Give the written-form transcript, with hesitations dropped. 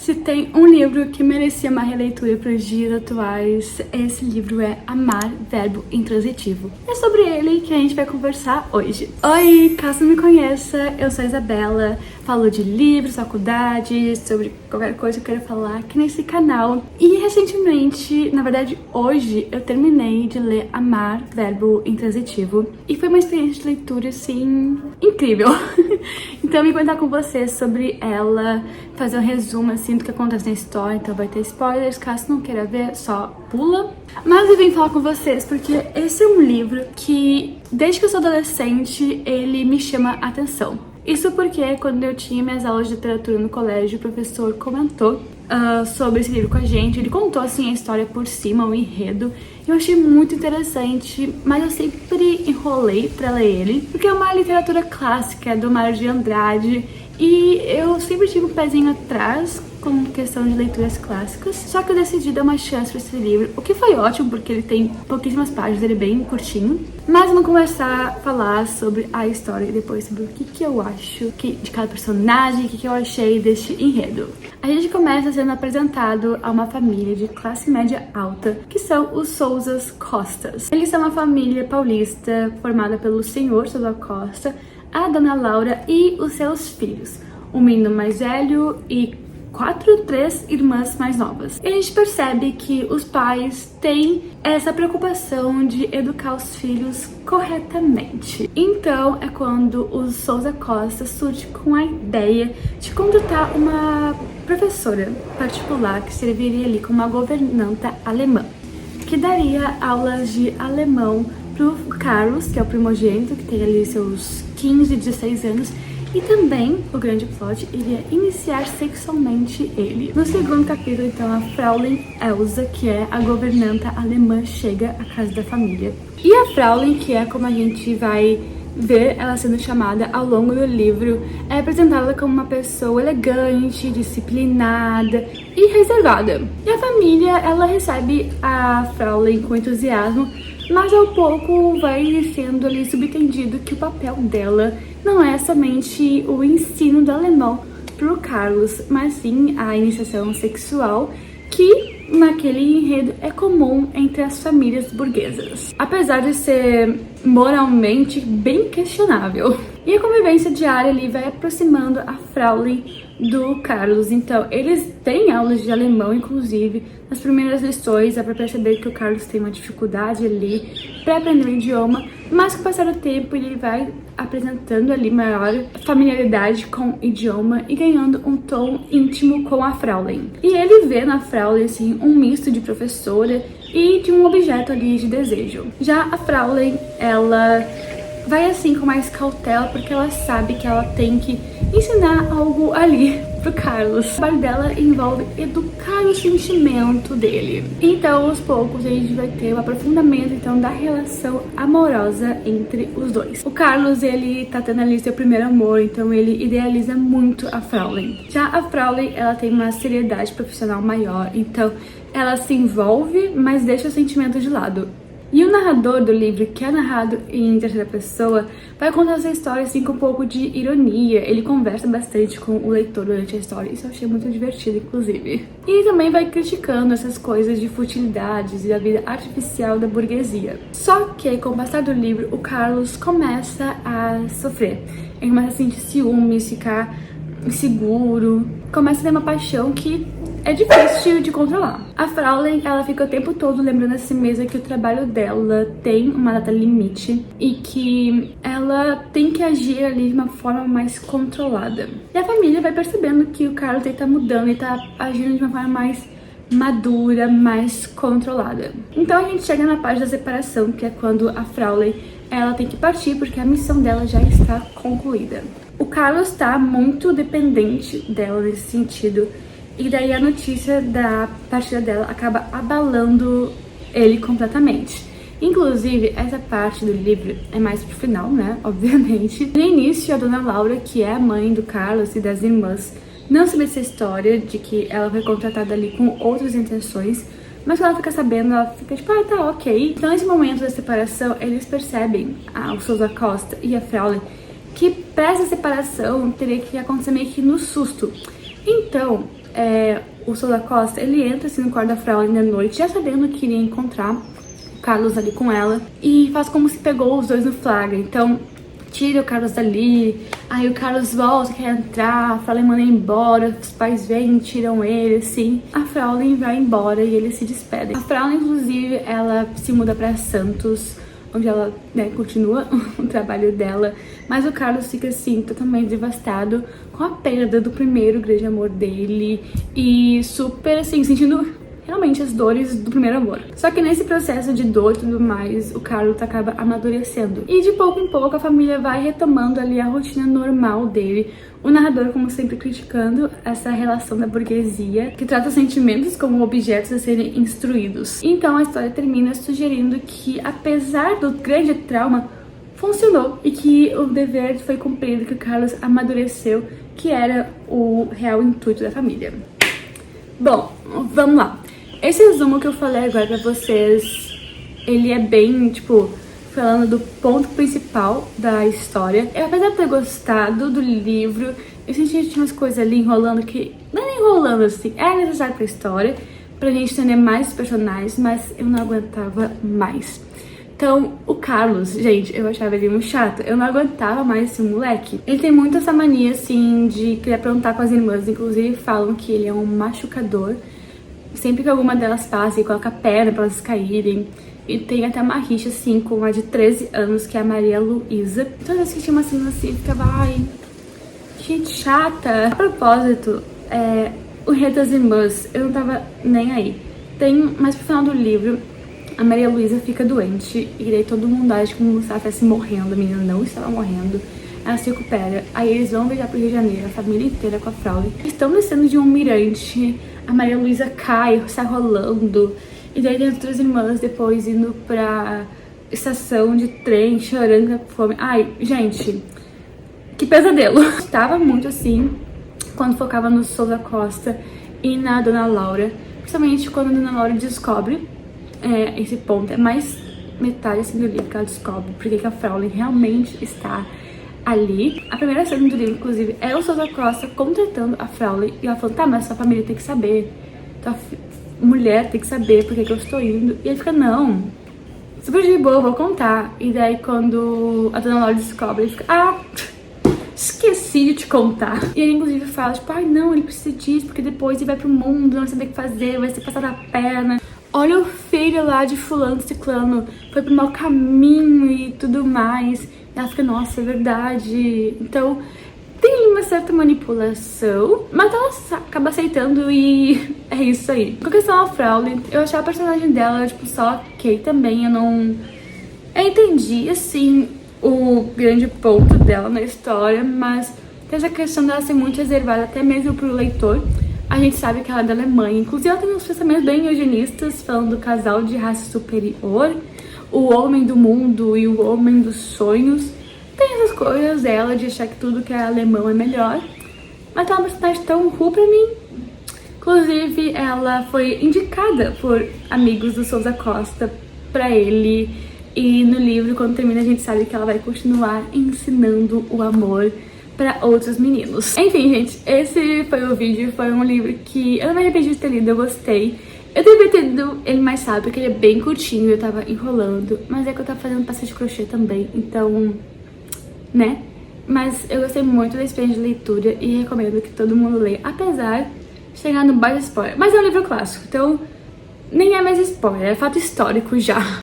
Se tem um livro que merecia uma releitura para os dias atuais, esse livro é Amar, Verbo Intransitivo. É sobre ele que a gente vai conversar hoje. Oi, caso não me conheça, eu sou a Isabela, falo de livros, faculdade, sobre qualquer coisa que eu quero falar aqui nesse canal. E recentemente, na verdade hoje, eu terminei de ler Amar, Verbo Intransitivo. E foi uma experiência de leitura, assim, incrível. Então eu vim contar com vocês sobre ela, fazer um resumo, assim, do que acontece na história. Então vai ter spoilers, caso não queira ver, só pula. Mas eu vim falar com vocês porque esse é um livro que, desde que eu sou adolescente, ele me chama a atenção. Isso porque quando eu tinha minhas aulas de literatura no colégio, o professor comentou sobre esse livro com a gente. Ele contou assim a história por cima, o enredo. Eu achei muito interessante, mas eu sempre enrolei pra ler ele, porque é uma literatura clássica do Mário de Andrade e eu sempre tive um pezinho atrás com questão de leituras clássicas. Só que eu decidi dar uma chance pra esse livro, o que foi ótimo porque ele tem pouquíssimas páginas, ele é bem curtinho. Mas vamos começar a falar sobre a história e depois sobre o que eu acho de cada personagem, o que eu achei deste enredo. A gente começa sendo apresentado a uma família de classe média alta, que são os Souzas Costas. Eles são uma família paulista formada pelo senhor Souza Costa, a dona Laura e os seus filhos, um menino mais velho e três irmãs mais novas. E a gente percebe que os pais têm essa preocupação de educar os filhos corretamente. Então é quando os Souza Costa surge com a ideia de contratar uma professora particular que serviria ali como uma governanta alemã, que daria aulas de alemão pro Carlos, que é o primogênito, que tem ali seus 15, 16 anos. E também, o grande plot, iria iniciar sexualmente ele. No segundo capítulo, então, a Fraulein Elsa, que é a governanta alemã, chega à casa da família. E a Fraulein, que é como a gente vai ver ela sendo chamada ao longo do livro, é apresentada como uma pessoa elegante, disciplinada e reservada. E a família, ela recebe a Fraulein com entusiasmo, mas ao pouco vai sendo ali subentendido que o papel dela não é somente o ensino do alemão pro Carlos, mas sim a iniciação sexual, que naquele enredo é comum entre as famílias burguesas, apesar de ser moralmente bem questionável. E a convivência diária ali vai aproximando a Fraulein do Carlos. Então, eles têm aulas de alemão, inclusive. Nas primeiras lições, dá pra perceber que o Carlos tem uma dificuldade ali pra aprender o idioma, mas com o passar do tempo ele vai apresentando ali maior familiaridade com o idioma e ganhando um tom íntimo com a Fraulein. E ele vê na Fraulein, assim, um misto de professora e de um objeto ali de desejo. Já a Fraulein, ela vai assim com mais cautela, porque ela sabe que ela tem que ensinar algo ali pro Carlos. O trabalho dela envolve educar o sentimento dele. Então, aos poucos, a gente vai ter um aprofundamento, então, da relação amorosa entre os dois. O Carlos, ele tá tendo ali seu primeiro amor, então ele idealiza muito a Fraulein. Já a Fraulein, ela tem uma seriedade profissional maior, então ela se envolve, mas deixa o sentimento de lado. E o narrador do livro, que é narrado em terceira pessoa, vai contar essa história assim com um pouco de ironia. Ele conversa bastante com o leitor durante a história, isso eu achei muito divertido, inclusive. E também vai criticando essas coisas de futilidades e da vida artificial da burguesia. Só que, com o passar do livro, o Carlos começa a sofrer. Ele começa a sentir ciúmes, ficar inseguro, começa a ter uma paixão que é difícil de controlar. A Fraulein, ela fica o tempo todo lembrando a si mesma que o trabalho dela tem uma data limite e que ela tem que agir ali de uma forma mais controlada. E a família vai percebendo que o Carlos tá mudando e tá agindo de uma forma mais madura, mais controlada. Então a gente chega na parte da separação, que é quando a Fraulein, ela tem que partir porque a missão dela já está concluída. O Carlos tá muito dependente dela nesse sentido. E daí a notícia da partida dela acaba abalando ele completamente. Inclusive, essa parte do livro é mais pro final, né? Obviamente. No início, a dona Laura, que é a mãe do Carlos e das irmãs, não sabe essa história de que ela foi contratada ali com outras intenções. Mas quando ela fica sabendo, ela fica tipo, ah, tá, ok. Então, nesse momento da separação, eles percebem, o Souza Costa e a Fraulein, que pra essa separação teria que acontecer meio que no susto. Então, o Sousa Costa, ele entra assim no quarto da Fraulein de noite, já sabendo que iria encontrar o Carlos ali com ela, e faz como se pegou os dois no flagra. Então tira o Carlos dali, aí o Carlos volta, quer entrar, a Fraulein manda embora, os pais vêm, tiram ele, assim. A Fraulein vai embora e eles se despedem. A Fraulein, inclusive, ela se muda pra Santos, onde ela, né, continua o trabalho dela, mas o Carlos fica, assim, totalmente devastado com a perda do primeiro grande amor dele e super, assim, sentindo realmente as dores do primeiro amor. Só que nesse processo de dor e tudo mais, o Carlos acaba amadurecendo. E de pouco em pouco a família vai retomando ali a rotina normal dele. O narrador, como sempre, criticando essa relação da burguesia, que trata sentimentos como objetos a serem instruídos. Então a história termina sugerindo que, apesar do grande trauma, funcionou e que o dever foi cumprido, que o Carlos amadureceu, que era o real intuito da família. Bom, vamos lá. Esse resumo que eu falei agora pra vocês, ele é bem, tipo, falando do ponto principal da história. Eu, apesar de ter gostado do livro, eu senti que tinha umas coisas ali enrolando que... Não é enrolando, assim, é necessário pra história, pra gente entender mais os personagens, mas eu não aguentava mais. Então, o Carlos, gente, eu achava ele muito chato. Eu não aguentava mais esse moleque. Ele tem muito essa mania, assim, de querer aprontar com as irmãs. Inclusive, falam que ele é um machucador. Sempre que alguma delas passa, ele coloca a perna pra elas caírem. E tem até uma rixa, assim, com a de 13 anos, que é a Maria Luísa. Toda vez que tinha uma cena assim, eu ficava, ai, gente chata. A propósito, o Rei das Irmãs, eu não tava nem aí. Mas pro final do livro, a Maria Luísa fica doente. E daí todo mundo acha que ela estivesse morrendo. A menina não estava morrendo. Ela se recupera. Aí eles vão viajar pro Rio de Janeiro, a família inteira com a Fraulein. Estão descendo de um mirante. A Maria Luísa cai, sai rolando. E daí tem as outras irmãs depois indo pra estação de trem, chorando com fome. Ai, gente, que pesadelo. Estava muito assim quando focava no Sousa Costa e na Dona Laura. Principalmente quando a Dona Laura descobre esse ponto. É mais metade assim do livro que ela descobre porque que a Fraulein realmente está ali. A primeira cena do livro, inclusive, é o Sousa Costa contratando a Fraulein e ela falando, tá, mas sua família tem que saber, tua mulher tem que saber por que eu estou indo. E ele fica, não, super de boa, vou contar. E daí quando a Dona Laura descobre, ele fica, ah, esqueci de te contar. E ele inclusive fala, tipo, ai não, ele precisa disso, porque depois ele vai pro mundo, não vai saber o que fazer, vai ser passado a perna. Olha o filho lá de fulano, ciclano, foi pro mau caminho e tudo mais. E ela fica, nossa, é verdade. Então, tem uma certa manipulação, mas ela acaba aceitando e é isso aí. Com a questão da Fraulein, eu achava a personagem dela, tipo, só ok também. Eu entendi, assim, o grande ponto dela na história, mas tem essa questão dela ser muito reservada, até mesmo pro leitor. A gente sabe que ela é da Alemanha. Inclusive, ela tem uns pensamentos bem eugenistas, falando do casal de raça superior, o homem do mundo e o homem dos sonhos. Tem essas coisas dela de achar que tudo que é alemão é melhor. Mas é uma personagem tão ruim pra mim. Inclusive, ela foi indicada por amigos do Sousa Costa pra ele. E no livro, quando termina, a gente sabe que ela vai continuar ensinando o amor para outros meninos. Enfim, gente, esse foi o vídeo. Foi um livro que eu não me arrependi de ter lido, eu gostei. Eu deveria ter lido ele mais rápido, porque ele é bem curtinho, eu tava enrolando. Mas é que eu tava fazendo passeio de crochê também, então, né? Mas eu gostei muito da experiência de leitura e recomendo que todo mundo leia, apesar de chegar no baixo spoiler. Mas é um livro clássico, então nem é mais spoiler, é fato histórico já.